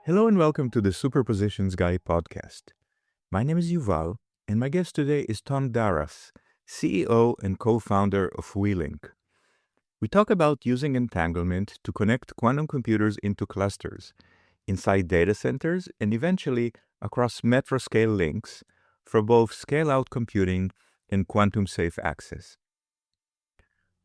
Hello and welcome to the Superpositions Guy podcast. My name is Yuval, and my guest today is Tom Darras, CEO and co-founder of Welinq. We talk about using entanglement to connect quantum computers into clusters, inside data centers, and eventually across metro-scale links for both scale-out computing and quantum-safe access.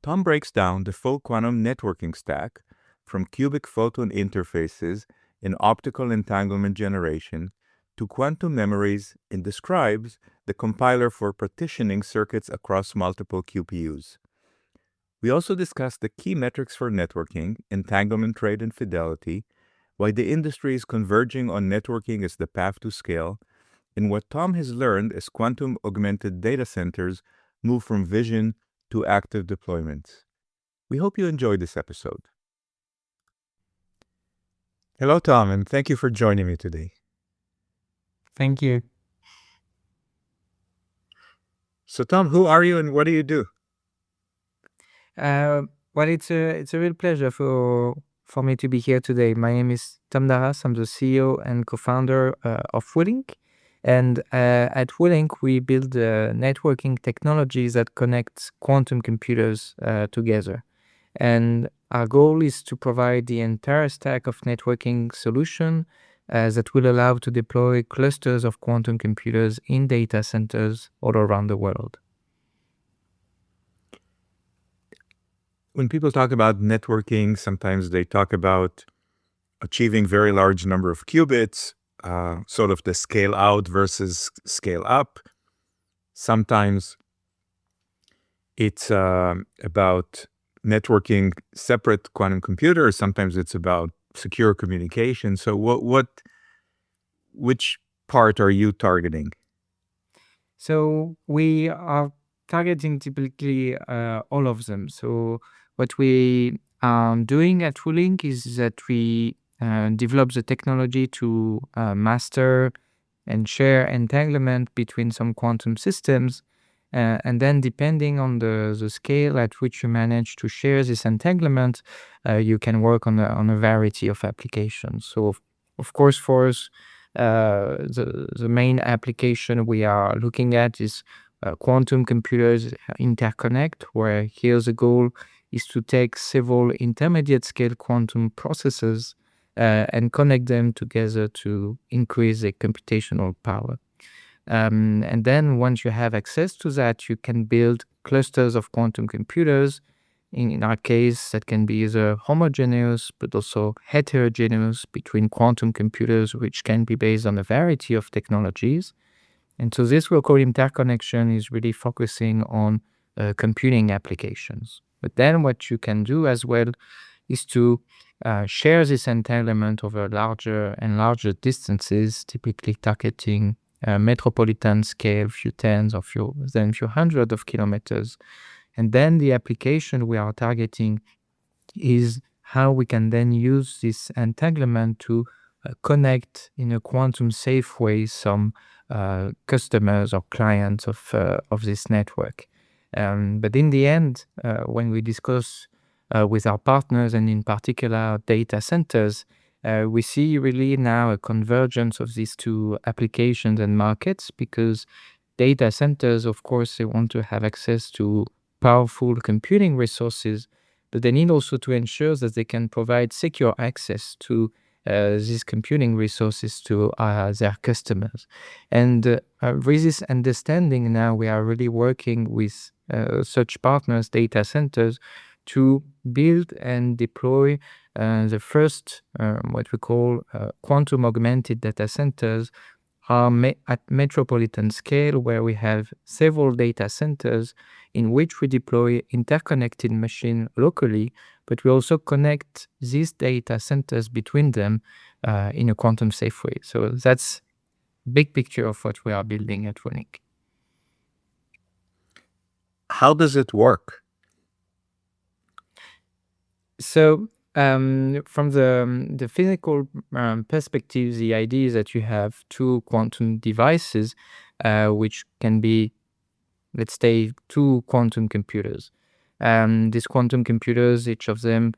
Tom breaks down the full quantum networking stack from qubit-photon interfaces in optical entanglement generation to quantum memories and describes the compiler for partitioning circuits across multiple QPUs. We also discuss the key metrics for networking, entanglement rate and fidelity, why the industry is converging on networking as the path to scale, and what Tom has learned as quantum-augmented data centers move from vision to active deployments. We hope you enjoyed this episode. Hello, Tom, and thank you for joining me today. Thank you. So, Tom, who are you and what do you do? Well, it's a real pleasure for me to be here today. My name is Tom Darras. I'm the CEO and co-founder of Welinq. And at Welinq, we build networking technologies that connect quantum computers together. And our goal is to provide the entire stack of networking solution that will allow to deploy clusters of quantum computers in data centers all around the world. When people talk about networking, sometimes they talk about achieving very large number of qubits, sort of the scale out versus scale up. Sometimes it's about networking separate quantum computers. Sometimes it's about secure communication. So which part are you targeting? So we are targeting typically all of them. So what we are doing at Welinq is that we develop the technology to master and share entanglement between some quantum systems. And then depending on the scale at which you manage to share this entanglement, you can work on a variety of applications. So of course, for us, the main application we are looking at is quantum computers interconnect, where here the goal is to take several intermediate scale quantum processors and connect them together to increase the computational power. And then once you have access to that, you can build clusters of quantum computers. In our case, that can be either homogeneous, but also heterogeneous between quantum computers, which can be based on a variety of technologies. And so this local interconnection is really focusing on computing applications. But then what you can do as well is to share this entanglement over larger and larger distances, typically targeting metropolitan scale, few tens or then few hundred of kilometers. And then the application we are targeting is how we can then use this entanglement to connect in a quantum safe way some customers or clients of this network. But in the end, when we discuss with our partners and in particular data centers, we see really now a convergence of these two applications and markets, because data centers, of course, they want to have access to powerful computing resources, but they need also to ensure that they can provide secure access to these computing resources to their customers. And with this understanding now, we are really working with such partners, data centers, to build and deploy the first, what we call quantum-augmented data centers at metropolitan scale, where we have several data centers in which we deploy interconnected machines locally, but we also connect these data centers between them in a quantum safe way. So that's big picture of what we are building at Welinq. How does it work? So from the physical perspective, the idea is that you have two quantum devices, which can be, let's say, two quantum computers. These quantum computers, each of them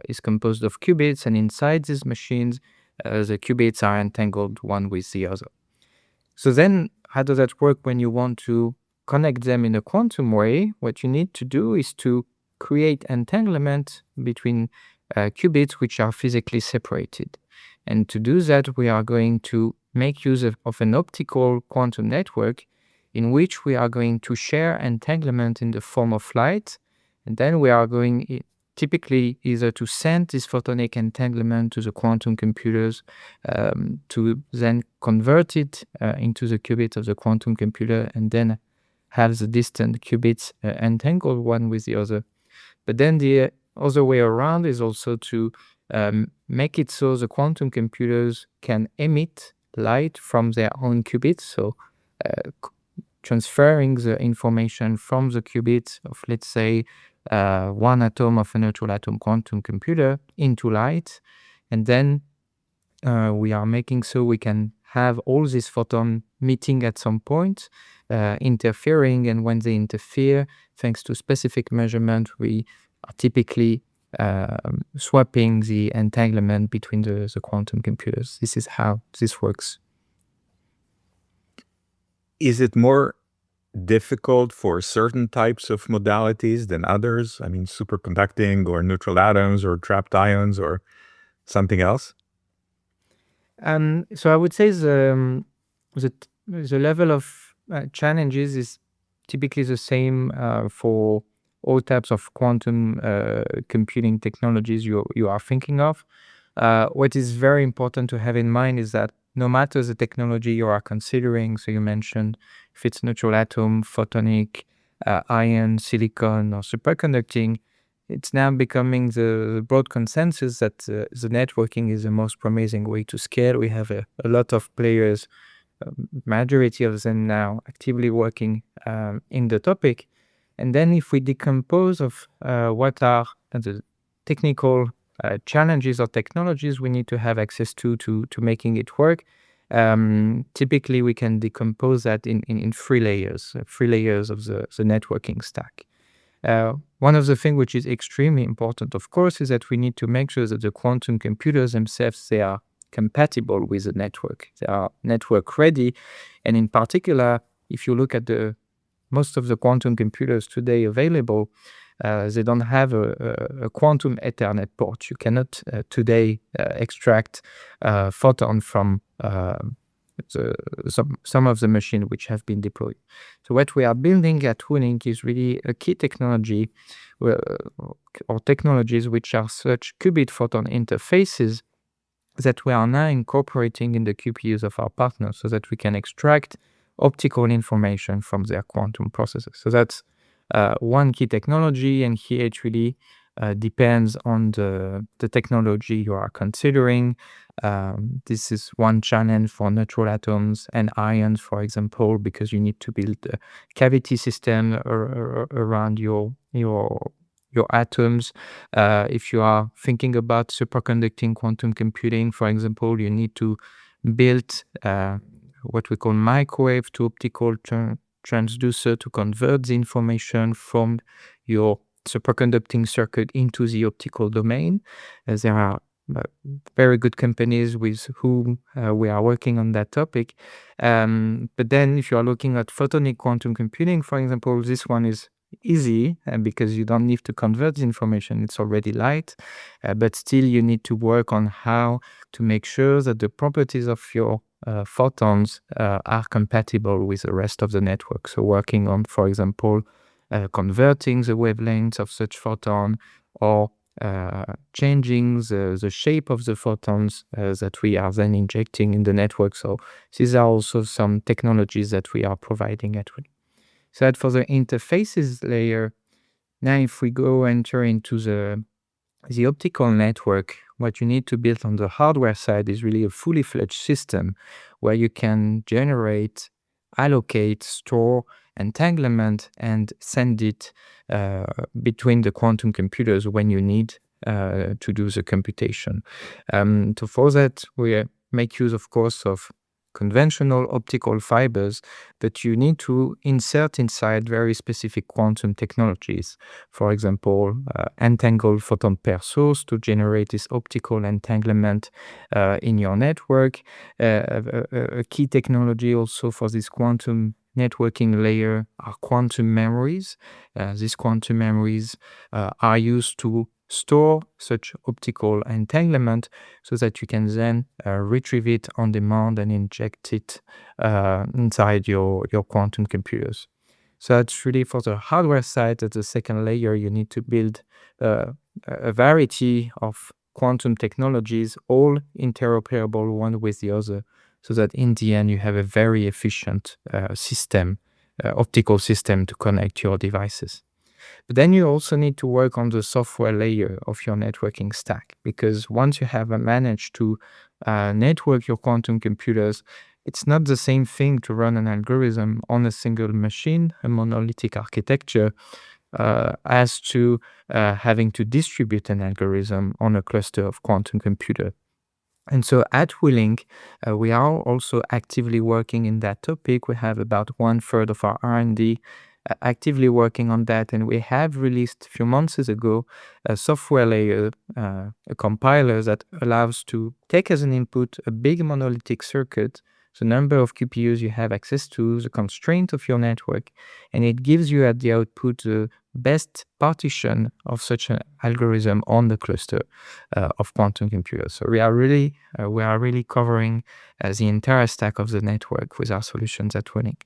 is composed of qubits, and inside these machines, the qubits are entangled one with the other. So then, how does that work when you want to connect them in a quantum way? What you need to do is to create entanglement between qubits which are physically separated. And to do that, we are going to make use of an optical quantum network in which we are going to share entanglement in the form of light. And then we are going typically either to send this photonic entanglement to the quantum computers to then convert it into the qubit of the quantum computer and then have the distant qubits entangled one with the other. But then the other way around is also to make it so the quantum computers can emit light from their own qubits, so transferring the information from the qubits of, let's say, one atom of a neutral atom quantum computer into light. And then we are making so we can have all these photons meeting at some point, interfering, and when they interfere, thanks to specific measurement, we are typically swapping the entanglement between the quantum computers. This is how this works. Is it more difficult for certain types of modalities than others? I mean, superconducting or neutral atoms or trapped ions or something else? So I would say the level of challenges is typically the same for all types of quantum computing technologies you are thinking of. What is very important to have in mind is that no matter the technology you are considering, so you mentioned if it's neutral atom, photonic, ion, silicon, or superconducting, it's now becoming the broad consensus that the networking is the most promising way to scale. We have a lot of players, majority of them now actively working in the topic. And then if we decompose of what are the technical challenges or technologies we need to have access to making it work, typically we can decompose that in three layers of the networking stack. One of the things which is extremely important, of course, is that we need to make sure that the quantum computers themselves, they are compatible with the network. They are network ready. And in particular, if you look at most of the quantum computers today available, they don't have a quantum Ethernet port. You cannot today extract photon from some of the machines which have been deployed. So what we are building at Welinq is really a key technology or technologies which are such qubit-photon interfaces that we are now incorporating in the QPUs of our partners so that we can extract optical information from their quantum processors. So that's one key technology, and here it really depends on the technology you are considering. This is one challenge for neutral atoms and ions, for example, because you need to build a cavity system around your atoms. If you are thinking about superconducting quantum computing, for example, you need to build what we call microwave to optical transducer to convert the information from your superconducting circuit into the optical domain. There are very good companies with whom we are working on that topic. But then if you are looking at photonic quantum computing, for example, this one is easy because you don't need to convert the information. It's already light, but still you need to work on how to make sure that the properties of your photons are compatible with the rest of the network. So working on, for example, converting the wavelengths of such photon or changing the shape of the photons that we are then injecting in the network. So these are also some technologies that we are providing at Welinq. So that for the interfaces layer, now if we go enter into the optical network, what you need to build on the hardware side is really a fully fledged system where you can generate, allocate, store entanglement, and send it between the quantum computers when you need to do the computation. So for that, we make use, of course, of conventional optical fibers, but you need to insert inside very specific quantum technologies. For example, entangled photon pair source to generate this optical entanglement in your network. A key technology also for this quantum networking layer are quantum memories. These quantum memories are used to store such optical entanglement so that you can then retrieve it on demand and inject it inside your quantum computers. So that's really for the hardware side. At the second layer, you need to build a variety of quantum technologies, all interoperable one with the other, so that in the end you have a very efficient optical system to connect your devices. But then you also need to work on the software layer of your networking stack, because once you have managed to network your quantum computers, it's not the same thing to run an algorithm on a single machine, a monolithic architecture, as to having to distribute an algorithm on a cluster of quantum computers. And so at Welinq, we are also actively working in that topic. We have about 1/3 of our R&D actively working on that, and we have released a few months ago a software layer, a compiler that allows to take as an input a big monolithic circuit, the number of QPUs you have access to, the constraint of your network, and it gives you at the output the best partition of such an algorithm on the cluster of quantum computers. So we are really covering the entire stack of the network with our solutions at Welinq.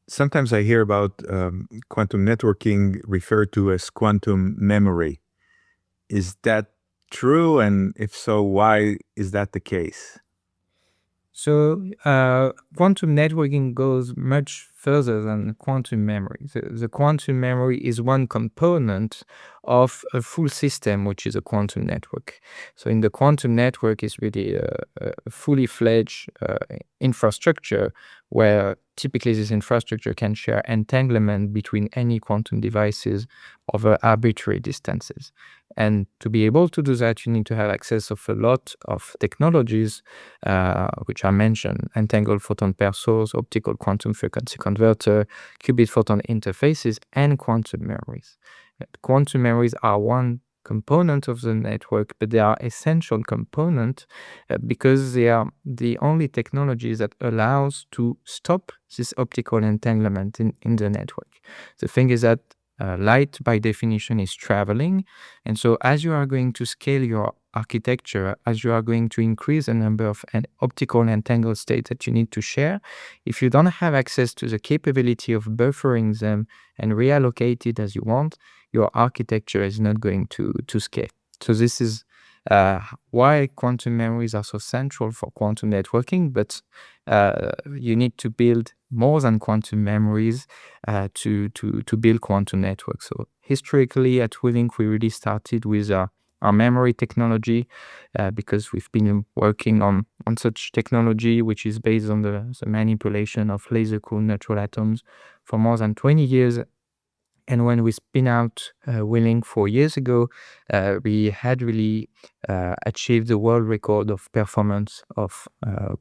Sometimes I hear about quantum networking referred to as quantum memory. Is that true? And if so, why is that the case? So quantum networking goes much further than quantum memory. The quantum memory is one component of a full system, which is a quantum network. So in the quantum network is really a fully fledged infrastructure where typically this infrastructure can share entanglement between any quantum devices over arbitrary distances. And to be able to do that, you need to have access of a lot of technologies, which I mentioned: entangled photon pair source, optical quantum frequency converter, qubit-photon interfaces, and quantum memories. Quantum memories are one component of the network, but they are essential component because they are the only technologies that allows to stop this optical entanglement in the network. The thing is that light by definition is traveling, and so as you are going to scale your architecture, as you are going to increase the number of optical entangled states that you need to share, if you don't have access to the capability of buffering them and reallocate it as you want, your architecture is not going to scale. So this is why quantum memories are so central for quantum networking, but you need to build more than quantum memories to build quantum networks. So historically at Welinq, we really started with our memory technology because we've been working on such technology, which is based on the manipulation of laser-cooled neutral atoms for more than 20 years. And when we spin out Welinq 4 years ago, we had really achieved the world record of performance of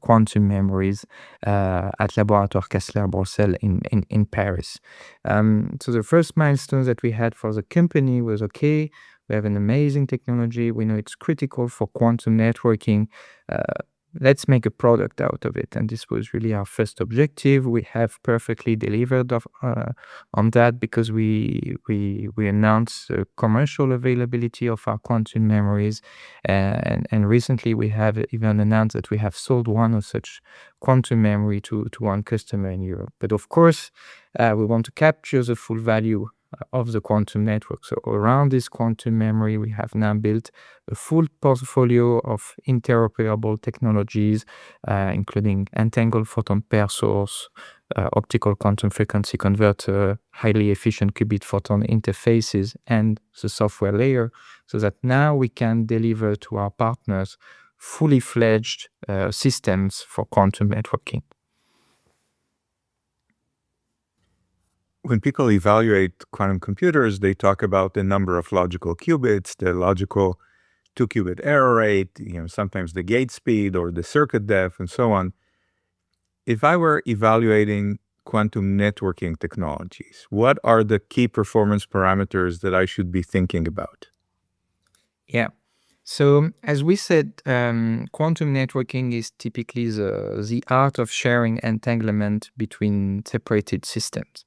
quantum memories at Laboratoire Kastler-Bruxelles in Paris. So the first milestone that we had for the company was, okay, we have an amazing technology. We know it's critical for quantum networking. Let's make a product out of it. And this was really our first objective. We have perfectly delivered on that because we announced the commercial availability of our quantum memories. And recently we have even announced that we have sold one of such quantum memory to one customer in Europe. But of course, we want to capture the full value of the quantum network. So around this quantum memory, we have now built a full portfolio of interoperable technologies, including entangled photon pair source, optical quantum frequency converter, highly efficient qubit-photon interfaces, and the software layer, so that now we can deliver to our partners fully fledged systems for quantum networking. When people evaluate quantum computers, they talk about the number of logical qubits, the logical 2-qubit error rate, sometimes the gate speed or the circuit depth and so on. If I were evaluating quantum networking technologies, what are the key performance parameters that I should be thinking about? Yeah. So as we said, quantum networking is typically the art of sharing entanglement between separated systems.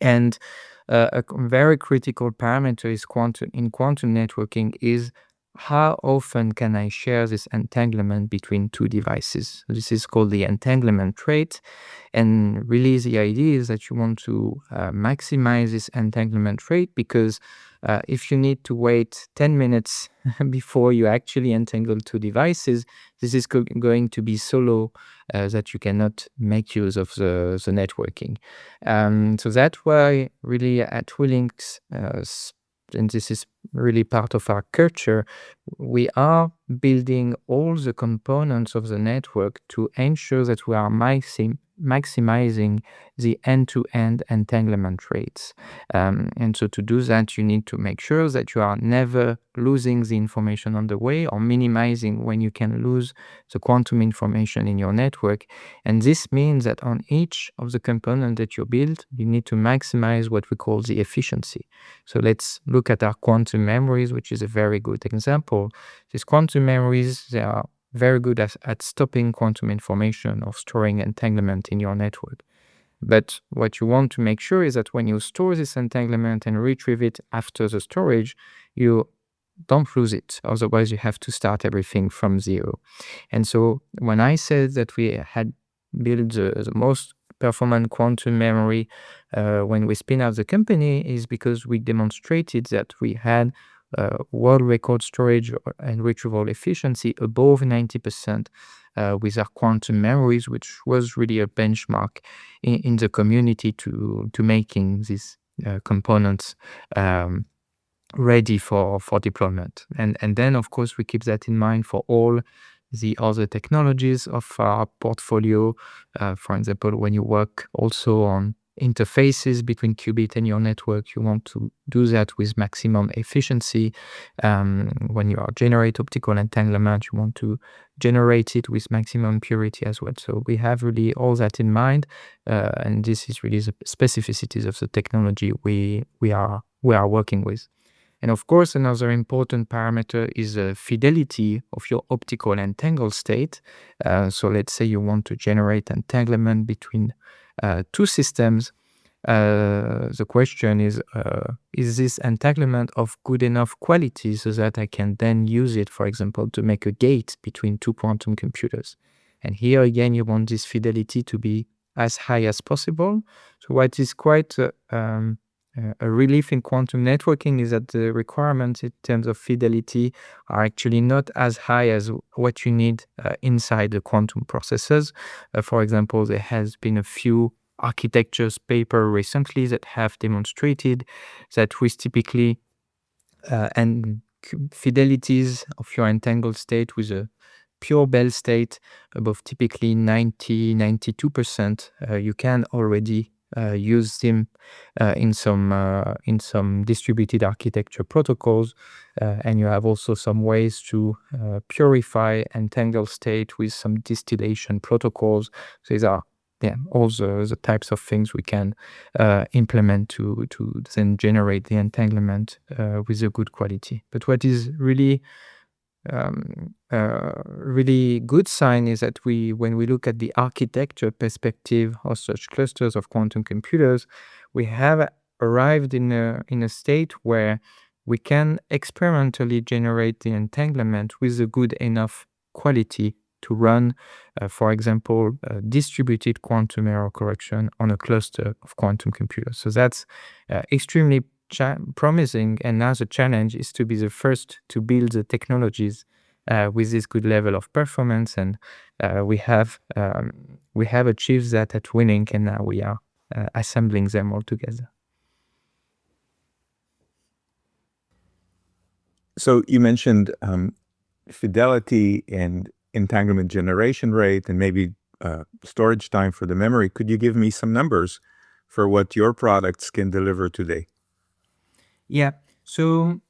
And a very critical parameter is in quantum networking is how often can I share this entanglement between two devices. This is called the entanglement rate. And really the idea is that you want to maximize this entanglement rate because if you need to wait 10 minutes before you actually entangle two devices, this is going to be so low that you cannot make use of the networking. So that's why really at Welinq, and this is really part of our culture, we are building all the components of the network to ensure that we are maximizing the end-to-end entanglement rates. And so to do that, you need to make sure that you are never losing the information on the way or minimizing when you can lose the quantum information in your network. And this means that on each of the components that you build, you need to maximize what we call the efficiency. So let's look at our quantum memories, which is a very good example. These quantum memories, they are very good at stopping quantum information or storing entanglement in your network. But what you want to make sure is that when you store this entanglement and retrieve it after the storage, you don't lose it. Otherwise, you have to start everything from zero. And so when I said that we had built the most performant quantum memory when we spin out the company is because we demonstrated that we had world record storage and retrieval efficiency above 90% with our quantum memories, which was really a benchmark in the community to making these components ready for deployment. And then, of course, we keep that in mind for all the other technologies of our portfolio. For example, when you work also on interfaces between qubit and your network, you want to do that with maximum efficiency. When you are generate optical entanglement, you want to generate it with maximum purity as well. So we have really all that in mind, and this is really the specificities of the technology we are working with. And of course, another important parameter is the fidelity of your optical entangled state. So let's say you want to generate entanglement between two systems. The question is this entanglement of good enough quality so that I can then use it, for example, to make a gate between two quantum computers? And here again, you want this fidelity to be as high as possible. So what is quite a relief in quantum networking is that the requirements in terms of fidelity are actually not as high as what you need inside the quantum processors. For example, there has been a few architectures paper recently that have demonstrated that with typically and fidelities of your entangled state with a pure Bell state above typically 92%, you can already use them in some distributed architecture protocols, and you have also some ways to purify entangled state with some distillation protocols. So these are all the types of things we can implement to then generate the entanglement with a good quality. But what is really really good sign is that when we look at the architecture perspective of such clusters of quantum computers, we have arrived in a state where we can experimentally generate the entanglement with a good enough quality to run, for example, distributed quantum error correction on a cluster of quantum computers. So that's extremely promising, and now the challenge is to be the first to build the technologies with this good level of performance, and we have achieved that at Welinq, and now we are assembling them all together. So you mentioned fidelity and entanglement generation rate and maybe storage time for the memory. Could you give me some numbers for what your products can deliver today? Yeah. So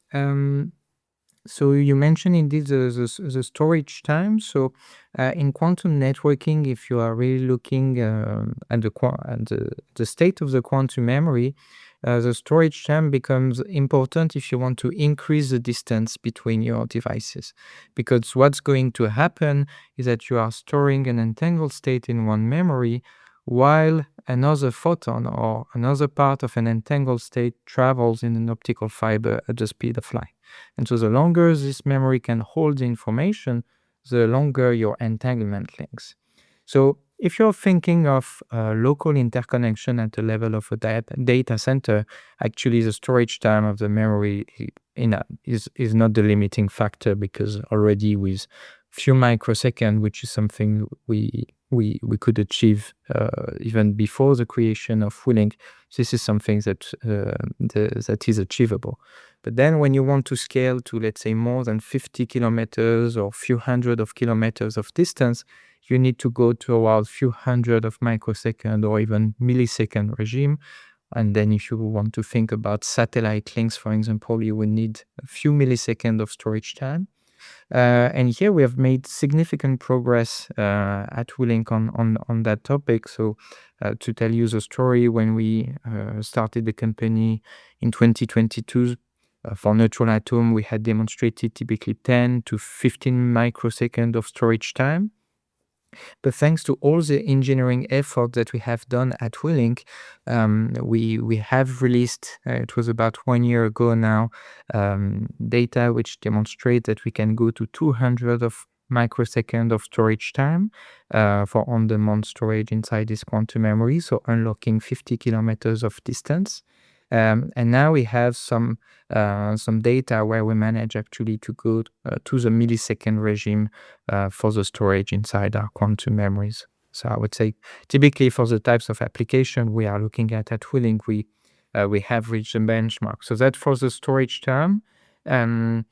So you mentioned indeed the storage time. So in quantum networking, if you are really looking at the state of the quantum memory, the storage time becomes important if you want to increase the distance between your devices. Because what's going to happen is that you are storing an entangled state in one memory while another photon or another part of an entangled state travels in an optical fiber at the speed of light. And so the longer this memory can hold the information, the longer your entanglement links. So if you're thinking of local interconnection at the level of a data center, actually the storage time of the memory is not the limiting factor, because already with few microseconds, which is something we could achieve even before the creation of Welinq, this is something that is achievable. But then when you want to scale to, let's say, more than 50 kilometers or few hundred of kilometers of distance, you need to go to about few hundred of microsecond or even millisecond regime. And then if you want to think about satellite links, for example, you will need a few milliseconds of storage time. And here we have made significant progress at Welinq on that topic. So to tell you the story, when we started the company in 2022, for neutral atom, we had demonstrated typically 10 to 15 microseconds of storage time. But thanks to all the engineering effort that we have done at Welinq, we have released, it was about 1 year ago now, data which demonstrate that we can go to 200 of microsecond of storage time for on-demand storage inside this quantum memory, so unlocking 50 kilometers of distance. And now we have some data where we manage actually to go to the millisecond regime for the storage inside our quantum memories. So I would say typically for the types of application we are looking at Welinq, we have reached the benchmark. So that for the storage term. Then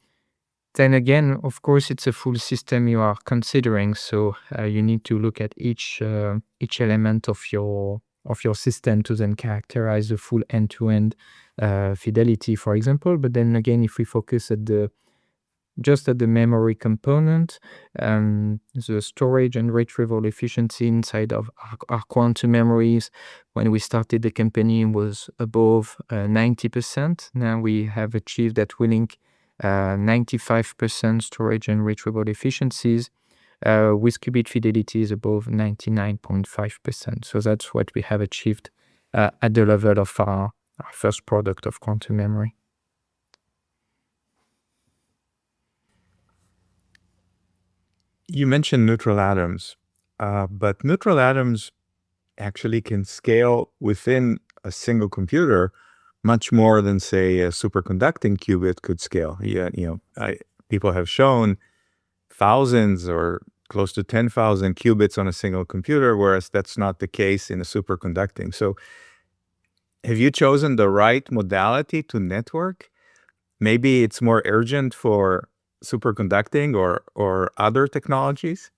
again, of course, it's a full system you are considering. So you need to look at each element of your system to then characterize the full end-to-end fidelity, for example. But then again, if we focus just at the memory component, the storage and retrieval efficiency inside of our quantum memories, when we started the company, was above 90%. Now we have achieved at Welinq 95% storage and retrieval efficiencies, with qubit fidelities above 99.5%. So that's what we have achieved at the level of our first product of quantum memory. You mentioned neutral atoms, but neutral atoms actually can scale within a single computer much more than, say, a superconducting qubit could scale. Yeah, people have shown thousands or close to 10,000 qubits on a single computer, whereas that's not the case in a superconducting. So have you chosen the right modality to network? Maybe it's more urgent for superconducting or other technologies?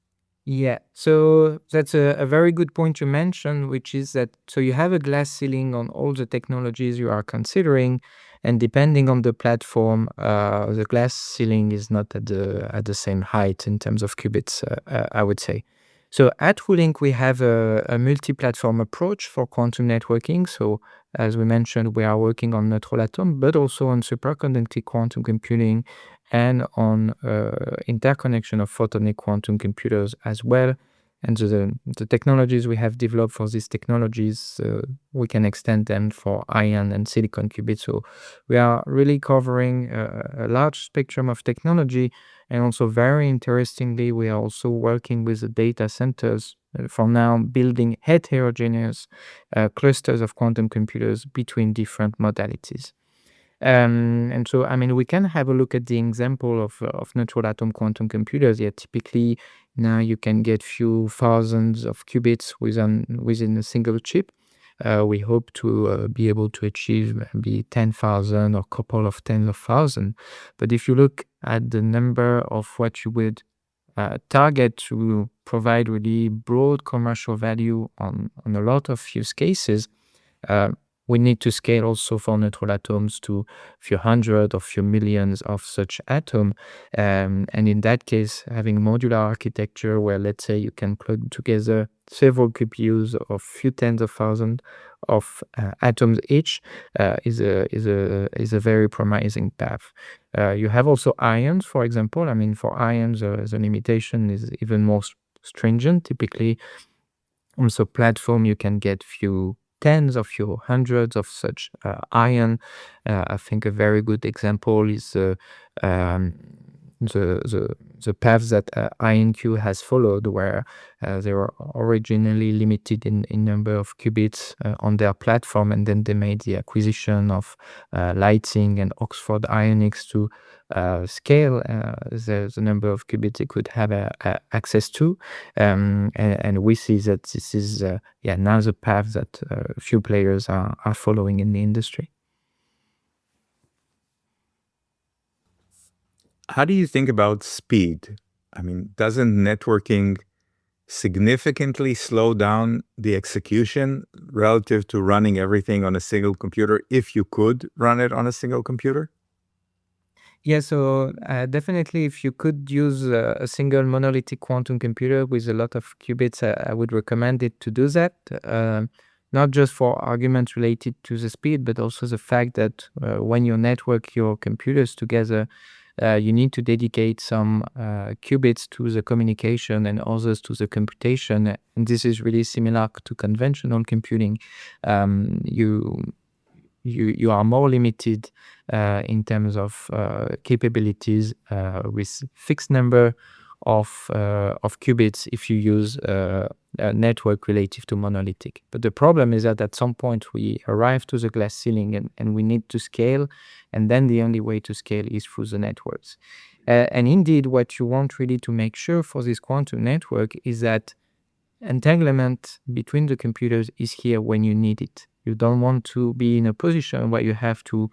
Yeah, so that's a very good point you mentioned, which is that so you have a glass ceiling on all the technologies you are considering, and depending on the platform, the glass ceiling is not at the same height in terms of qubits, I would say. So at Welinq, we have a multi-platform approach for quantum networking. So as we mentioned, we are working on neutral atom, but also on superconducting quantum computing and on interconnection of photonic quantum computers as well. And the technologies we have developed for these technologies, we can extend them for ion and silicon qubits. So we are really covering a large spectrum of technology. And also very interestingly, we are also working with the data centers for now, building heterogeneous clusters of quantum computers between different modalities. And so, I mean, we can have a look at the example of neutral atom quantum computers. Yeah, typically now you can get few thousands of qubits within a single chip. We hope to be able to achieve maybe 10,000 or couple of tens of thousands. But if you look at the number of what you would target to provide really broad commercial value on a lot of use cases, we need to scale also for neutral atoms to a few hundred or few millions of such atoms. And in that case, having modular architecture where, let's say, you can plug together several QPUs of few tens of thousands of atoms each is a very promising path. You have also ions, for example. I mean, for ions, the limitation is even more stringent. Typically, on the platform, you can get few tens of few hundreds of such ion. I think a very good example is um, the path that IonQ has followed, where they were originally limited in number of qubits on their platform, and then they made the acquisition of Lighting and Oxford Ionics to scale the number of qubits they could have access to. And we see that this is now the path that a few players are following in the industry. How do you think about speed? I mean, doesn't networking significantly slow down the execution relative to running everything on a single computer if you could run it on a single computer? Yeah, so definitely if you could use a single monolithic quantum computer with a lot of qubits, I would recommend it to do that. Not just for arguments related to the speed, but also the fact that when you network your computers together, you need to dedicate some qubits to the communication and others to the computation. And this is really similar to conventional computing. You are more limited in terms of capabilities with fixed number of qubits if you use a network relative to monolithic. But the problem is that at some point we arrive to the glass ceiling and we need to scale, and then the only way to scale is through the networks. And indeed, what you want really to make sure for this quantum network is that entanglement between the computers is here when you need it. You don't want to be in a position where you have to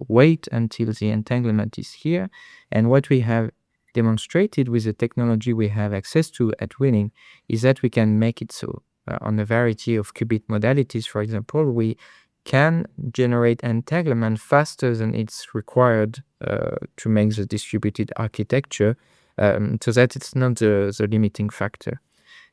wait until the entanglement is here. And what we have demonstrated with the technology we have access to at Welinq is that we can make it so. On a variety of qubit modalities, for example, we can generate entanglement faster than it's required to make the distributed architecture, so that it's not the limiting factor.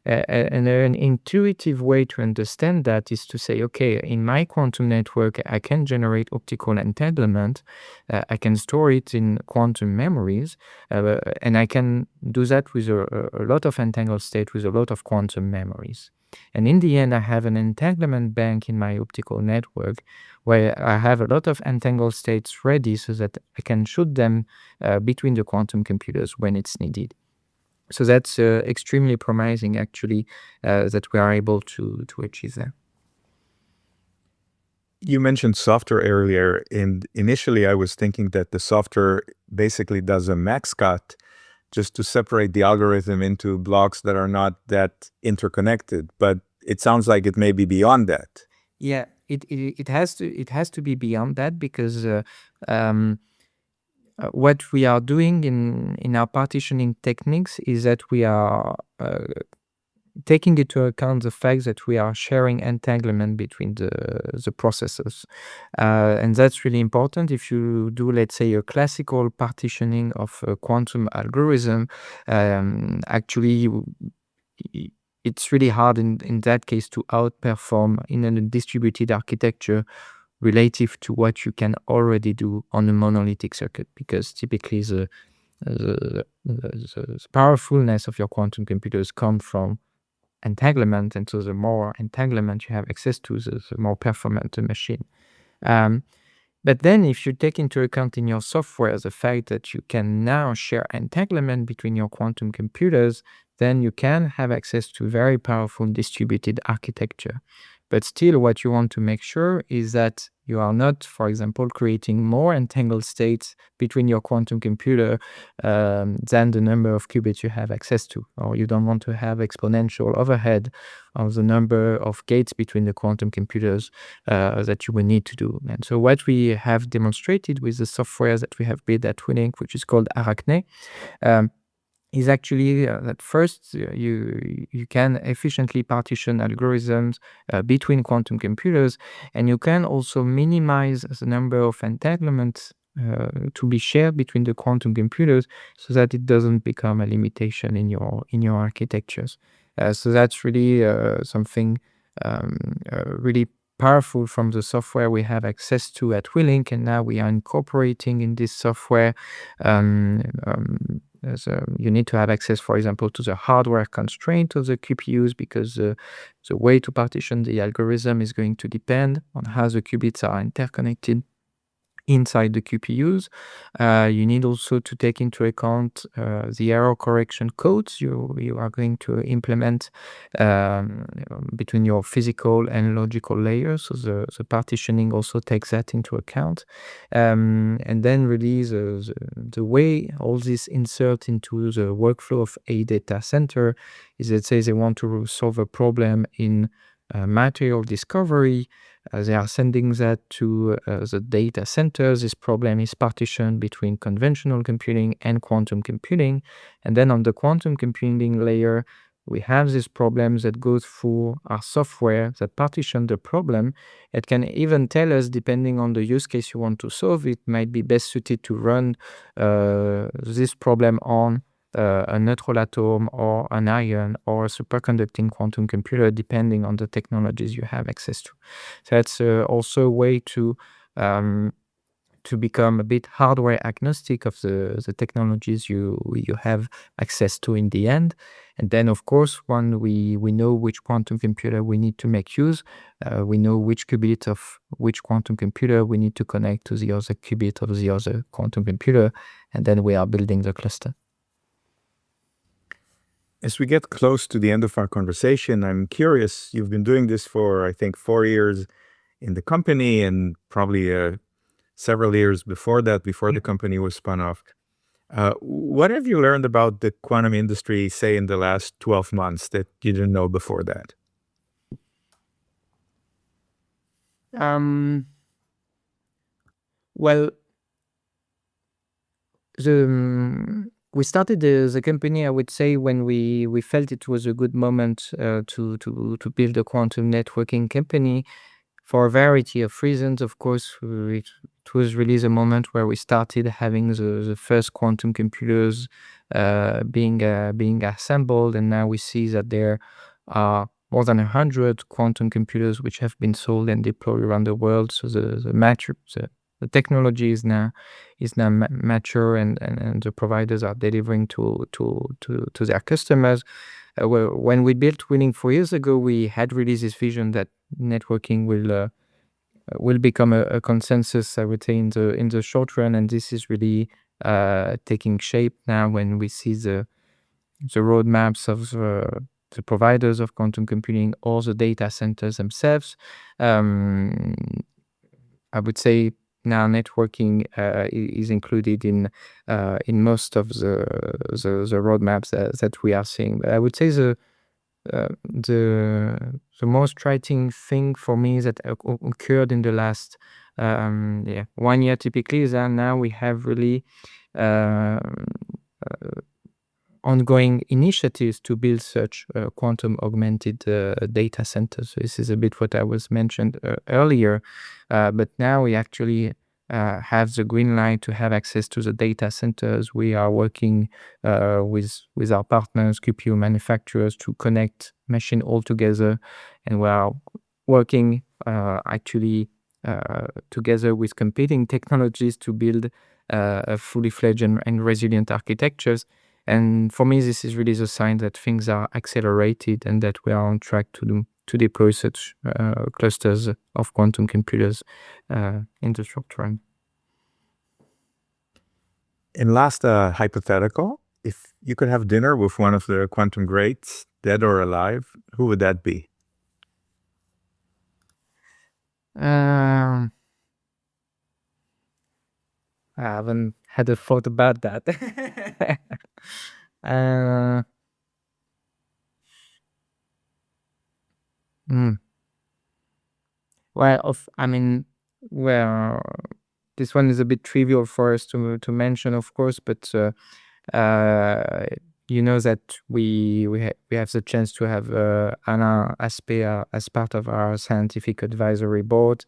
And an intuitive way to understand that is to say, okay, in my quantum network, I can generate optical entanglement. I can store it in quantum memories, and I can do that with a lot of entangled state with a lot of quantum memories. And in the end, I have an entanglement bank in my optical network where I have a lot of entangled states ready so that I can shoot them between the quantum computers when it's needed. So that's extremely promising, actually, that we are able to achieve that. You mentioned software earlier, and initially I was thinking that the software basically does a max cut just to separate the algorithm into blocks that are not that interconnected, but it sounds like it may be beyond that. Yeah, it has to be beyond that, because what we are doing in our partitioning techniques is that we are taking into account the fact that we are sharing entanglement between the processes. And that's really important. If you do, let's say, a classical partitioning of a quantum algorithm, actually, it's really hard in that case to outperform in a distributed architecture relative to what you can already do on a monolithic circuit, because typically the powerfulness of your quantum computers come from entanglement, and so the more entanglement you have access to, the more performant the machine. But then if you take into account in your software the fact that you can now share entanglement between your quantum computers, then you can have access to very powerful distributed architecture. But still, what you want to make sure is that you are not, for example, creating more entangled states between your quantum computer than the number of qubits you have access to. Or you don't want to have exponential overhead of the number of gates between the quantum computers that you will need to do. And so what we have demonstrated with the software that we have built at Welinq, which is called Arachne, is actually that first you can efficiently partition algorithms between quantum computers, and you can also minimize the number of entanglements to be shared between the quantum computers, so that it doesn't become a limitation in your architectures. So that's really something really powerful from the software we have access to at Welinq, and now we are incorporating in this software. You need to have access, for example, to the hardware constraint of the QPUs, because the way to partition the algorithm is going to depend on how the qubits are interconnected inside the QPUs. You need also to take into account the error correction codes you are going to implement between your physical and logical layers. So the partitioning also takes that into account. And then really the way all this insert into the workflow of a data center is, let's say they want to solve a problem in material discovery. They are sending that to the data centers. This problem is partitioned between conventional computing and quantum computing. And then on the quantum computing layer, we have this problem that goes through our software that partition the problem. It can even tell us, depending on the use case you want to solve, it might be best suited to run this problem on a neutral atom or an ion or a superconducting quantum computer, depending on the technologies you have access to. So that's also a way to become a bit hardware agnostic of the technologies you have access to in the end. And then, of course, when we know which quantum computer we need to make use, we know which qubit of which quantum computer we need to connect to the other qubit of the other quantum computer, and then we are building the cluster. As we get close to the end of our conversation, I'm curious, you've been doing this for, I think, 4 years in the company, and probably several years before that, before the company was spun off. What have you learned about the quantum industry, say, in the last 12 months that you didn't know before that? Well, we started the company, I would say, when we felt it was a good moment to build a quantum networking company for a variety of reasons. Of course, it was really the moment where we started having the first quantum computers being assembled, and now we see that there are more than 100 quantum computers which have been sold and deployed around the world. So the technology is now mature, and the providers are delivering to their customers. When we built Welinq 4 years ago, we had really this vision that networking will become a consensus, I would say, in the short run, and this is really taking shape now when we see the roadmaps of the providers of quantum computing or the data centers themselves. I would say now networking is included in most of the roadmaps that we are seeing. But I would say the most striking thing for me that occurred in the last 1 year typically is that now we have really ongoing initiatives to build such quantum-augmented data centers. So this is a bit what I was mentioned earlier, but now we actually have the green light to have access to the data centers. We are working with our partners, QPU manufacturers, to connect machine all together, and we are working actually together with competing technologies to build a fully fledged and resilient architectures. And for me, this is really the sign that things are accelerated and that we are on track to deploy such clusters of quantum computers in the short run. And last hypothetical, if you could have dinner with one of the quantum greats, dead or alive, who would that be? I haven't had a thought about that. Well, this one is a bit trivial for us to mention, of course, but Yuval you know that we have the chance to have Anna Aspea as part of our scientific advisory board,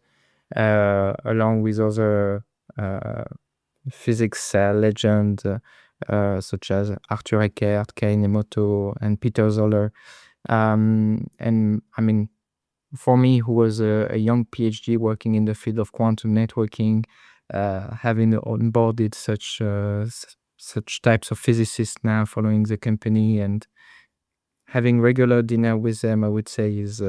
along with other physics legends such as Arthur Eckert, Kei Nemoto, and Peter Zoller. And I mean, for me, who was a young PhD working in the field of quantum networking, having onboarded such types of physicists now following the company and having regular dinner with them, I would say is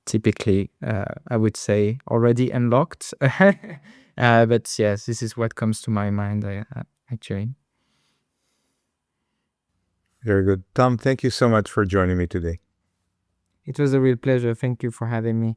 typically I would say already unlocked. But yes, this is what comes to my mind actually. Very good. Tom, thank you so much for joining me today. It was a real pleasure. Thank you for having me.